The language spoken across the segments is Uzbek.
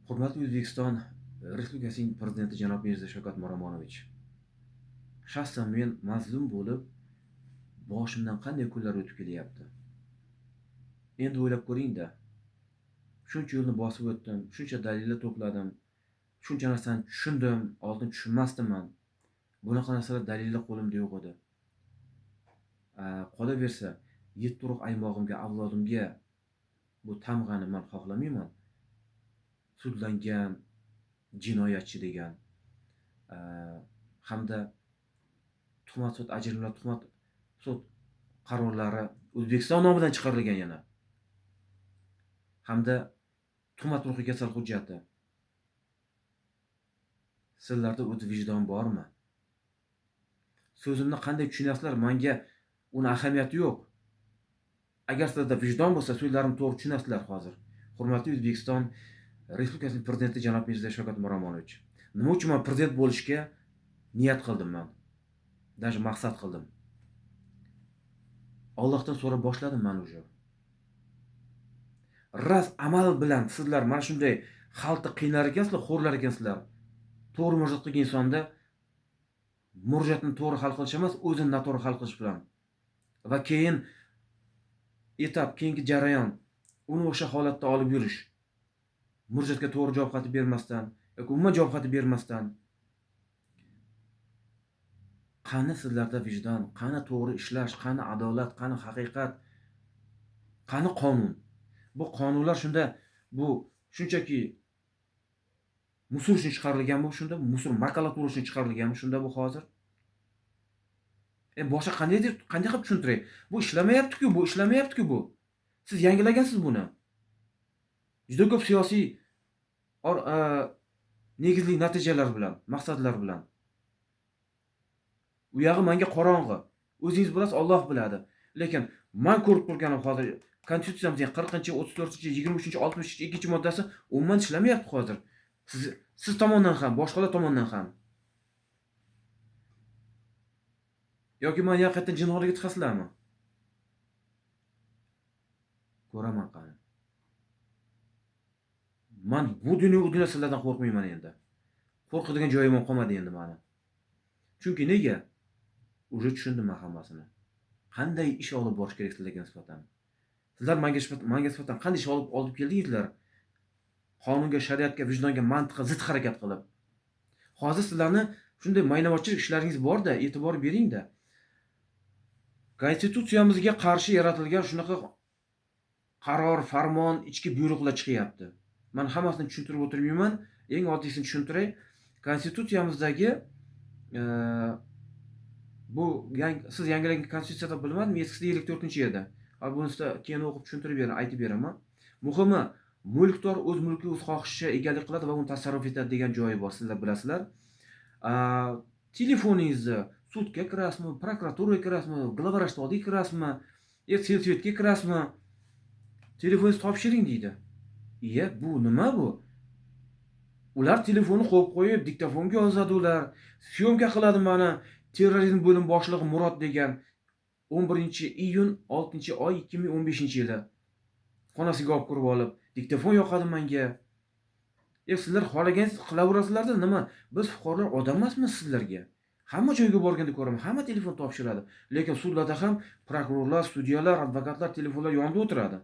Hurmatli O'zbekiston Respublikasining Prezidenti janob Mirziyoyev Shavkat Miromonovich. Shaxsan men mazlum bo'lib, boshimdan qanday kunlar o'tib kelyapti. Endi o'ylab ko'ring-da. Shuncha yo'lni bosib o'tdim, shuncha dalillar to'pladim, shuncha narsani tushundim, oldin tushunmasdimman. Bunaqa narsalar dalillar qo'limda yo'q edi. Qolaversa, 7 urug' aymog'imga, avlodimga bu tamg'ani men xohlamayman. Sudlangan jinoyatchi degan hamda tuhmat sud ajrimlar, tuhmat sud qarorlari O'zbekiston nomidan chiqarilgan yana. Hamda tuhmat ruhiy kasal hujjati. Sizlarda o'z vijdon bormi? So'zimni qanday tushunasizlar? Menga uni ahamiyati yo'q. Agar sizlarda vijdon bo'lsa, so'zlarimni to'g'ri tushunasizlar hozir. Hurmatli O'zbekiston Respublikasining Prezidenti janob Mirziyoyev Shavkat Miromonovich. Nima uchun men prezident bo'lishga niyat qildim men? Даже maqsad qildim. Allohdan so'rab boshladim men уже. Ras amal bilan sizlar mana shunday xalqni qiynar ekansizlar, xo'rlar ekansizlar. To'g'ri murojaat qilgan insonda murojaatni to'g'ri hal qilish emas, o'zini noto'g'ri hal qilish bilan va keyin keyingi jarayon uni o'sha holatda olib yurish. Murojaatga to'g'ri javob qaytib bermasdan yoki umuman javob qaytib bermasdan. Qani sizlarda vijdon, qani to'g'ri ishlash, qani adolat, qani haqiqat, qani qonun? Bu qonunlar shunda bu shunchaki musur uchun chiqarilganmi shunda? Musur makulatura uchun chiqarilganmi shunda bu hozir? Boshqa qanday qilib tushuntiray? Bu ishlamayapti-ku bu. Siz yangilagansiz buni. Juda ko'p siyosiy negizli natijalar bilan, maqsadlar bilan. U yog'i menga qorong'i. O'zingiz bilasiz, Alloh biladi. Lekin men ko'rib turganim hozir Konstitutsiyamizning 40-chi, 34-chi, 23-chi, 62-chi 2-moddasi umuman ishlamayapti hozir. Siz tomonidan ham, boshqalar tomonidan ham. Yoki men haqiqatan jinoyatga chiqasizlarmi? Ko'raman qani. Men bu dunyo sizlardan qo'rqmayman endi. Qo'rqadigan joyim ham qolmadi endi meni. Chunki nega? Uje tushundim hammasini. Qanday ish olib borish kerak sizlarga nisbatan? Sizlar menga nisbatan qanday ish olib keldingizlar? Qonunga, shariatga, vijdonga, mantiqqa zid harakat qilib. Hozir sizlarni shunday maynavotchilik ishlaringiz bor-da, e'tibor bering-da. Konstitutsiyamizga qarshi yaratilgan shunaqa qaror, farmon, ichki buyruqlar chiqyapti. Men hammasini tushuntirib o'tirmayman. Eng oddiysini tushuntiray. Konstitutsiyamizdagi bu siz yangilangan konstitutsiyada bilmadim, eskisi 54-edi. Bunisida keyin o'qib tushuntirib beraman, aytib beraman. Muhimi, mulkdor o'z mulkiga o'z xohishicha egalik qiladi va uni tasarruf etadi degan joyi bor, sizlar bilasizlar. Telefoningizni sudga kirasizmi, prokuraturaga kirasizmi, главврачтводga kirasizmi, selsvetga kirasizmi? Telefoningizni topshiring deydi. Bu nima bu? Ular telefonni qo'yib qo'yib, diktofonga yozadi ular. Syomka qiladi mana terrorizm bo'lim boshlig'i Murod degan 11-iyun 6-oy 2015-yili. Xonasiga olib kirib olib, diktofon yoqadi menga. Sizlar xohlagansiz qilaverasizlar-da, nima? Biz fuqarolar odam emasmiz sizlarga. Hamma joyga borganda ko'raman, hamma telefon topshiradi. Lekin sudlarda ham prokurorlar, sudyalar, advokatlar telefonlar yonida o'tiradi.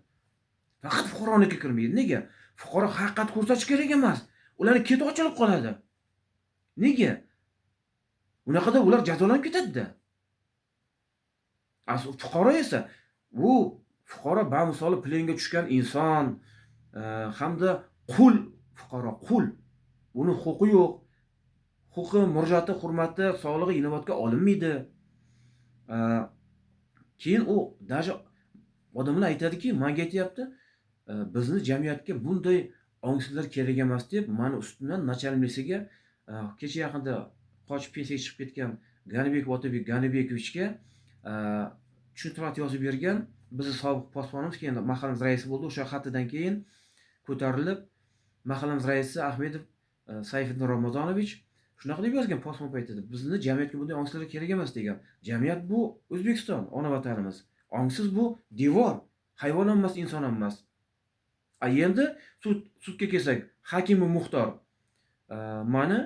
Faqat fuqaronikiga kirmaydi. Nega? Fuqaro haqiqat ko'rsatish kerak emas. Ularning keti ochilib qoladi. Nega? Unaqada ular jazolanib ketadi-da. Fuqaro esa u fuqaro bamisoli plenga tushgan inson hamda qul fuqaro, qul. Uni huquqi yo'q. Huquqi, murojaati, hurmati, sog'lig'i inobatga olinmaydi. Keyin u даже odamlar aytadiki, menga aytayapti, bizni jamiyatga bunday ongsizlar kerak emas deb, meni ustimdan nachalniksiga kecha yaqinda qochib pensiyaga chiqib ketgan Ganibek Otabek Ganibekovichga tushuntirib yozib bergan. Bizni sobiq posbonimiz keyin mahallamiz raisi bo'ldi. O'sha xatidan keyin ko'tarilib mahallamiz raisi Ahmedov Sayfiddin Ramazonovich shunaqa deb yozgan posbon paytida. Bizni jamiyatga bunday ongsizlar kerak emas degan. Jamiyat bu O'zbekiston, ona vatanimiz. Ongsiz bu devor, hayvon emas, inson emas. Endi sudga kelsak, Hakimi Muxtor mani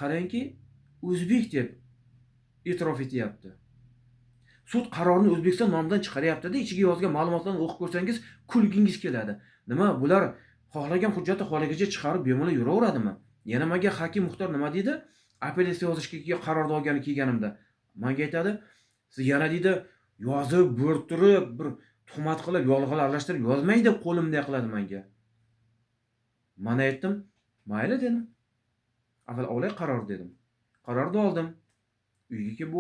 qarangki, o'zbek deb e'tirof etyapti. Sud qarorini O'zbekiston nomidan chiqaryapti-da, ichiga yozgan ma'lumotlarni o'qib ko'rsangiz kulgingiz keladi. Nima bular xohlagan hujjatni xohlagancha chiqarib bemalol yuraveradimi? Yana menga Hakim Muxtor nima deydi? Apellyatsiya yozishga qarorni olgani kelganimda menga aytadi, siz yana deydi yozib, bo'rttirib, bir tuhmat qilib, yolg'on aralashtirib yozmang deb qo'limday qiladi menga. Men aytdim, mayli dedim. Avval olay qaror dedim. Qarorni oldim. Uyga kelib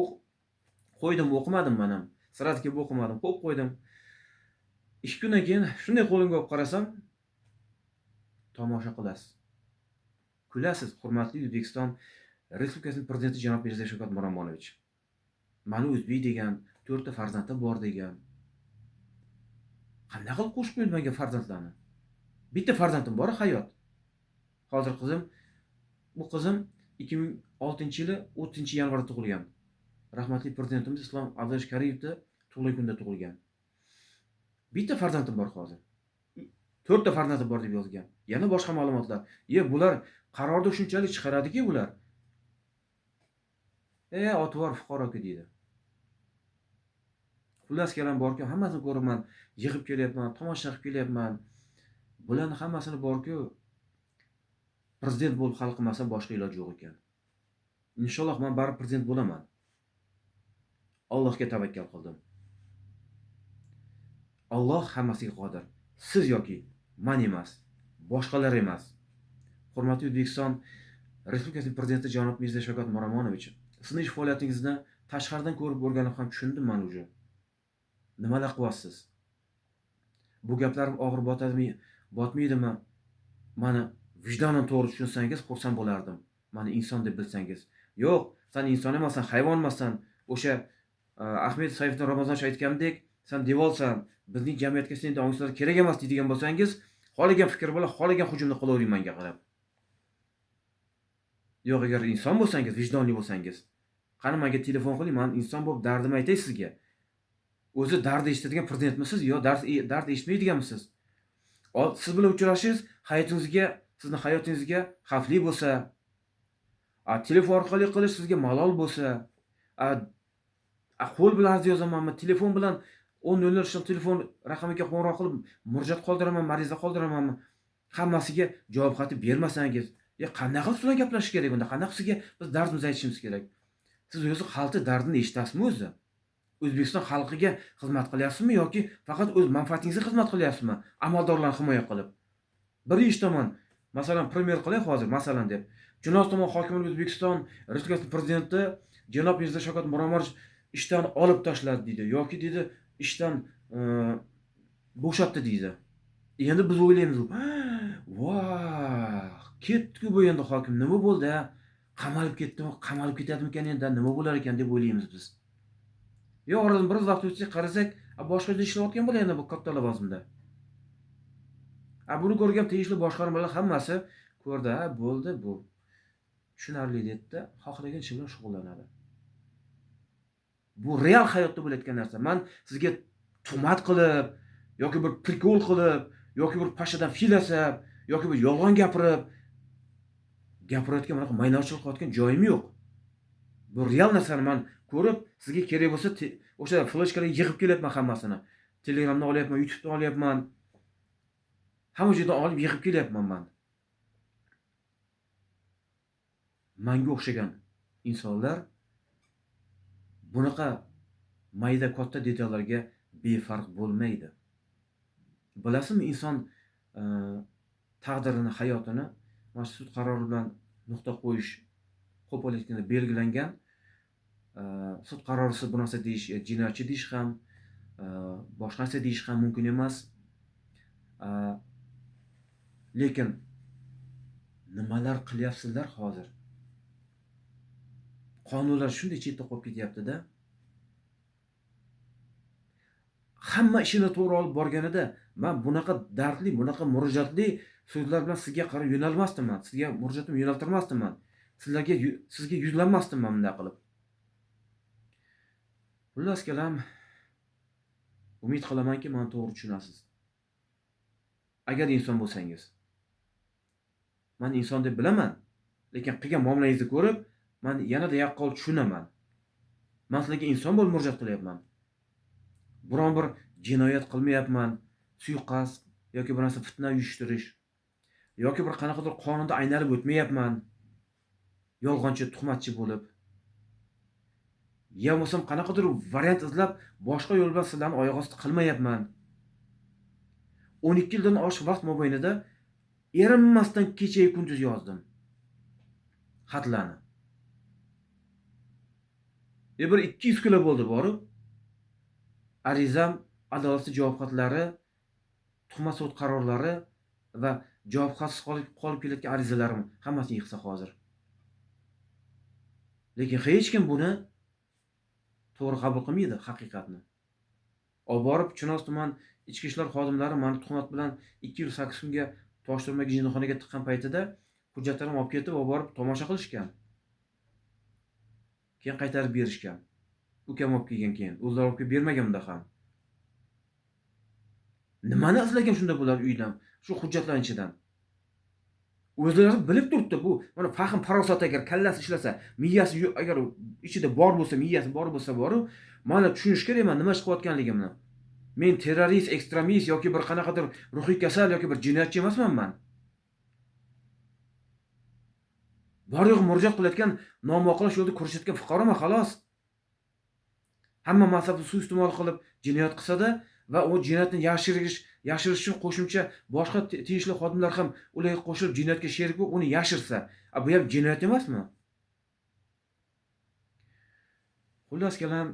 qo'ydim, o'qimadim men ham. Sirati kelib o'qimadim, qo'yib qo'ydim. 2 kundan keyin shunday qo'limga olib qarasam, tomosha qilasiz. Kulasiz, hurmatli O'zbekiston Respublikasining prezidenti janob Mirziyoyev Shavkat Miromonovich. Mani o'zbek degan, 4 ta farzandi bor degan. Qanday qilib qo'shib qo'ydi menga farzandlarni? Bitta farzandim bor, Hayot. Hozir bu qizim 2006-yili 30-yanvarda tug'ilgan. Rahmatli prezidentimiz Islom Abdulaziz Kariyevning tug'ilgan kunida tug'ilgan. Bitta farzandim bor hozir. 4 ta farzandi bor deb yozgan. Yana boshqa ma'lumotlar. Bular qarorda shunchalik chiqaradiki bular. Otvor fuqaroki deydi. Xullas kelam borki, hammasini ko'raman, yig'ib kelyapman, tomosha qilib kelyapman. Bularning hammasini borki, prezident bo'lib hal qilmasam boshqa iloj yo'q ekan. Inshaalloh men baribir prezident bo'laman. Allohga tavakkal qildim. Alloh hammasiga qodir. Siz yoki men emas, boshqalar emas. Hurmatli O'zbekiston Respublikasining prezidenti janob Mirziyoyev Shavkat Miromonovich, sizning ish faoliyatingizni tashqaridan ko'rib o'rganib ham tushundim men уже. Nimalar qilyapsiz? Bu gaplarim og'ir botmaydimi? Meni vijdonim to'g'ri tushunsangiz xursand bo'lardim. Meni inson deb bilsangiz. Yo'q, sen inson emassan, hayvon emassan. O'sha Ahmed Saifdan Ramazoncha aytgandek, sen devolsan, bizning jamiyatga senday ongsilar kerak emas deydigan bo'lsangiz, xohlagan fikr bilan xohlagan hujumni qilavering menga qarab. Yo'q, agar inson bo'lsangiz, vijdonli bo'lsangiz, qani menga telefon qiling, men inson bo'lib dardimni aytay sizga. O'zi dard eshitadigan prezidentmisiz yo dard eshitmaydiganmisiz? Siz bilan uchrashingiz sizning hayotingizga xavfli bo'lsa, telefon orqali qilish sizga malol bo'lsa, qo'l bilan ariza yozamanmi, telefon bilan 10:00 telefon raqamiga qo'ng'iroq qilib murojaat qoldiraman, ariza qoldiramanmi? Hammasiga javob xati bermasangiz, qanday qilib sizlar gaplashish kerak bunda? Qanday qilib sizga biz dardimizni aytishimiz kerak? Siz o'zi xalqning dardini eshitasizmi o'zi? O'zbekiston xalqiga xizmat qilyapsizmi yoki faqat o'z manfaatingizga xizmat qilyapsizmi? Amaldorlarni himoya qilib. Birinchi tomon, masalan, premyer qilay hozir, masalan deb. Jinoyat tomon hokimlik O'zbekiston Respublikasining prezidenti janob Mirziyoyev Shavkat Miromonovich ishdan olib tashladi deydi yoki deydi ishdan bo'shatdi deydi. Endi biz o'ylaymiz, "Voh, ketdi-ku bu endi hokim, nima bo'ldi? Qamalib ketdimi, qamalib ketadimikan endi, nima bo'lar ekan?" deb o'ylaymiz biz. Oradan biroz vaqt o'tsa qarasak, boshqa yerda ishlayotgan bo'ladi endi bu katta lavozimda. Buni ko'rgan tegishli boshqarmalar hammasi ko'rdi, bo'ldi bu. Tushunarli dedi-da, xohlagan ishi bilan shug'ullanadi. Bu real hayotda bo'layotgan narsa. Men sizga tuhmat qilib yoki bir prikol qilib yoki bir pashadan fil yasab yoki bir yolg'on gapirayotgan bunaqa maynorchilik qilayotgan joyim yo'q. Bu real narsani men ko'rib, sizga kerak bo'lsa o'sha flashkalarga yig'ib kelyapman hammasini. Telegramdan olyapman, YouTubedan olyapman. Hamma joydan olib yig'ib kelyapman men. Menga o'xshagan insonlar bunaqa mayda katta detallarga befarq bo'lmaydi. Bilasizmi, inson taqdirini, hayotini mana sud qarori bilan nuqta qo'yish qo'pollikda belgilangan. Sud qarorisiz bu narsa deyish, jinoyatchi deyish ham, boshqa narsa deyish ham mumkin emas. Lekin nimalar qilyapsizlar hozir? Qonunlar shunday chetda qolib ketyapti-da. Hamma ishini to'g'ri olib borganida, men bunaqa dardli, bunaqa murojaatli so'zlar bilan sizga qarab yo'nalmasdim men. Sizga murojaatimni yo'naltirmasdim men. Sizga yuzlanmasdim men bunday qilib. Xullas kelam, umid qilamanki, meni to'g'ri tushunasiz. agar inson bo'lsangiz. Men inson deb bilaman, lekin qilgan muomalangizni ko'rib, men yanada yaqqol tushunaman. Men sizlarga inson bo'lib murojaat qilyapman. Biron bir jinoyat qilmayapman, suiqasd yoki bir narsa fitna uyushtirish yoki bir qanaqadir qonunda aynalib o'tmayapman. Yolg'onchi, tuhmatchi bo'lib. Ya bo'lsam qanaqadir variant izlab boshqa yo'l bilan sizlarni oyoq osti qilmayapman. 12 yildan oshiq vaqt mobaynida erinmasdan kecha kunduz yozdim xatlarni. Bir 200 kilo bo'ldi borib. Arizam, adolatsiz javob xatlari, tuhmat sud qarorlari va javob xatsiz qolib kelayotgan arizalarim hammasini yig'sa hozir. Lekin hech kim buni to'g'ri qabul qilmaydi haqiqatni. Olib borib Chinoz tuman ichki ishlar xodimlari meni tuhmat bilan 2 yil 8 kunga Tosh turmaga jinnixonaga tiqqan paytida hujjatlarimni olib ketib, olib borib tomosha qilishgan. Keyin qaytarib berishgan. Ukam olib kelgan keyin. O'zlari olib kelib bermagan unda ham. Nimani izlagan shunda bular uydan, shu hujjatlarning ichidan? O'zlari bilib turibdi bu. Mana fahm farosat agar kallasi ishlasa, miyasi agar ichida bor bo'lsa, miyasi bor bo'lsa, mana tushunish kerak men nima qilayotganligimni. Men terrorist, ekstremist yoki bir qanaqadir ruhiy kasal yoki bir jinoyatchi emasman men. Bor-yo'q murojaat qilayotgan, nomuvofiq yo'lda ko'rsatgan fuqaroman xolos. Hamma mansabni suiiste'mol qilib jinoyat qilsa-da va u jinoyatni yashirish uchun qo'shimcha boshqa tegishli xodimlar ham ularga qo'shilib jinoyatga sherik bo'lib uni yashirsa, bu ham jinoyat emasmi? Xullas kalom,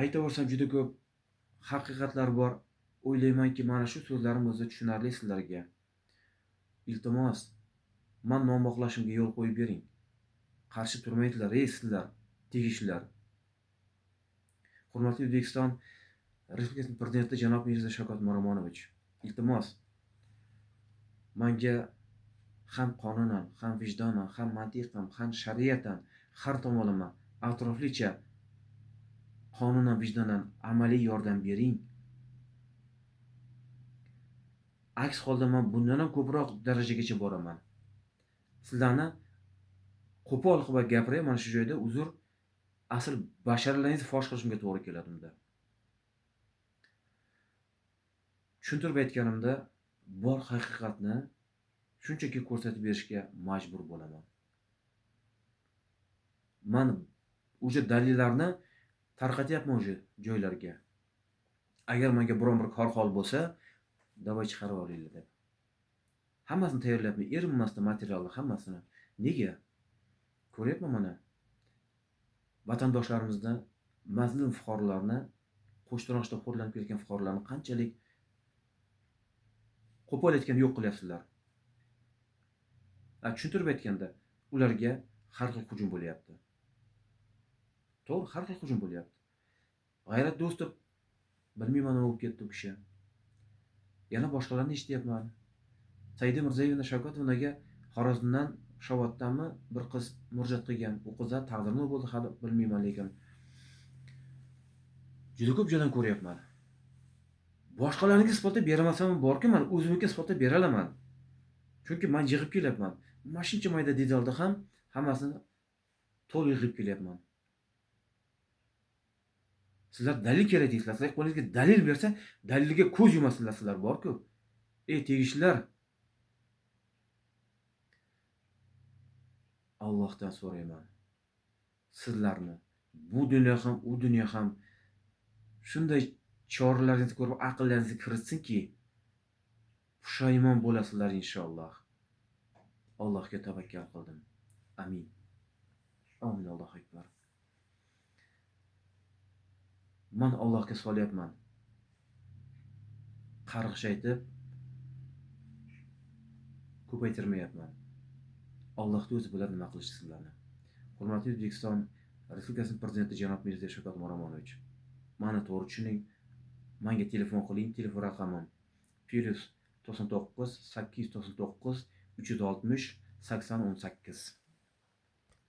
aytaversam juda ko'p haqiqatlar bor. O'ylaymanki, mana shu so'zlarim o'zi tushunarli sizlarga. Iltimos, men nomuvofiqlashimga yo'l qo'yib bering. Qarshi turmaydilar, sizlar, tegishlilar. Hurmatli O'zbekiston Respublikasi Prezidenti janob Mirziyoyev Shavkat Miromonovich, iltimos, menga ham qonunan, ham vijdonan, ham mantiqan, ham shariatan har tomonlama atroflicha qonunan, vijdonan amaliy yordam bering. Aks holda men bundan ham ko'proq darajagacha boraman. Sizlarni qo'pol qilib gapiray, mana shu joyda uzr, asl basharalaringizni fosh qilishimga to'g'ri keladi unda. Tushuntirib aytganimda, bor haqiqatni shunchaki ko'rsatib berishga majbur bo'laman. Men o'sha dalillarni tarqatyapman o'sha joylarga. Agar menga biron bir hol bo'lsa, davay chiqarib olinglar deb. Hammasini tayyorlayapman, erinmasdan materialni hammasini. Nega? Ko'ryapman mana. Vatandoshlarimizni, mazlum fuqarolarni, qo'shtirnoqda xo'rlanib kelgan fuqarolarni qanchalik qo'pol etgan yo'q qilyapsizlar. Tushuntirib aytganda, ularga har xil hujum bo'lyapti. To'g'ri, har xil hujum bo'lyapti. G'ayrat Do'stov, bilmayman nima bo'lib ketdi u kishi. Yana boshqalarni eshityapman. Saida Mirzayevna Shavkatovaga Xorazmdan, Shovotdanmi bir qiz murojaat qilgan. U qizlar taqdiri nima bo'ldi hali bilmayman, lekin juda ko'p joydan ko'ryapman. Boshqalarga isbotlab beramasam borki, men o'zimga isbotlab bera olaman. Chunki men yig'ib kelyapman. Mana shuncha mayda detalda ham hammasini to'liq yig'ib kelyapman. Sizlar dalil kerak deysizlar. Sizlar qo'lingizga dalil bersa, dalilga ko'z yumasizlar sizlar bor-ku. Tegishlilar. Allohdan so'rayman. Sizlarni bu dunyo ham, u dunyo ham shunday choralarni ko'rib aqllaringizni kiritsinki, pushaymon bo'lasizlar inshaalloh. Allohga tavakkal qildim. Amin. Amin. Allohu akbar. Men Allohga solyapman. Qarg'ish aytib ko'paytirmayapman. Allohning o'zi biladi nima qilishni sizlarni. Hurmatli O'zbekiston Respublikasining Prezidenti janob Mirziyoyev Shavkat Miromonovich, meni to'g'ri tushuning. Menga telefon qiling, telefon raqamim +99 899 360 8018.